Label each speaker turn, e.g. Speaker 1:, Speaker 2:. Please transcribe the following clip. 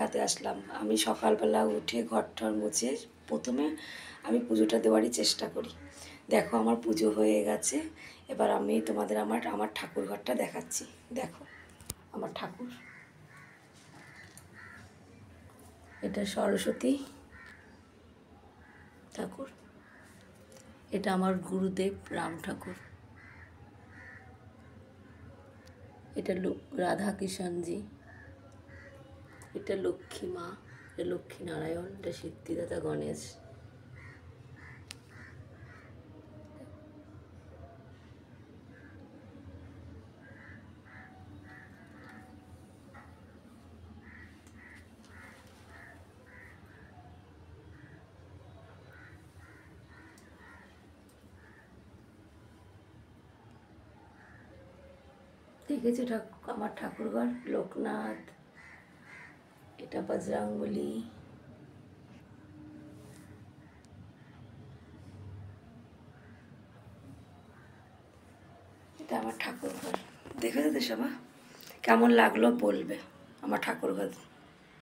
Speaker 1: দেখাতে আসলাম। আমি সকালবেলা উঠে ঘর-টর মুছে প্রথমে আমি পুজোটা দেওয়ারই চেষ্টা করি। দেখো আমার পুজো হয়ে গেছে। এবার আমি তোমাদের আমার ঠাকুর ঘরটা দেখাচ্ছি। দেখো আমার ঠাকুর, এটা সরস্বতী ঠাকুর, এটা আমার গুরুদেব রাম ঠাকুর, এটা রাধা কিষাণজি, এটা লক্ষ্মী মা, এটা লক্ষ্মী নারায়ণ, এটা সিদ্ধিদাতা গণেশ। দেখেছি আমার ঠাকুরঘর লোকনাথ, এটা বজরংবলী, এটা আমার ঠাকুরঘর। দেখেছো তো সবা? কেমন লাগলো বলবে আমার ঠাকুরঘর।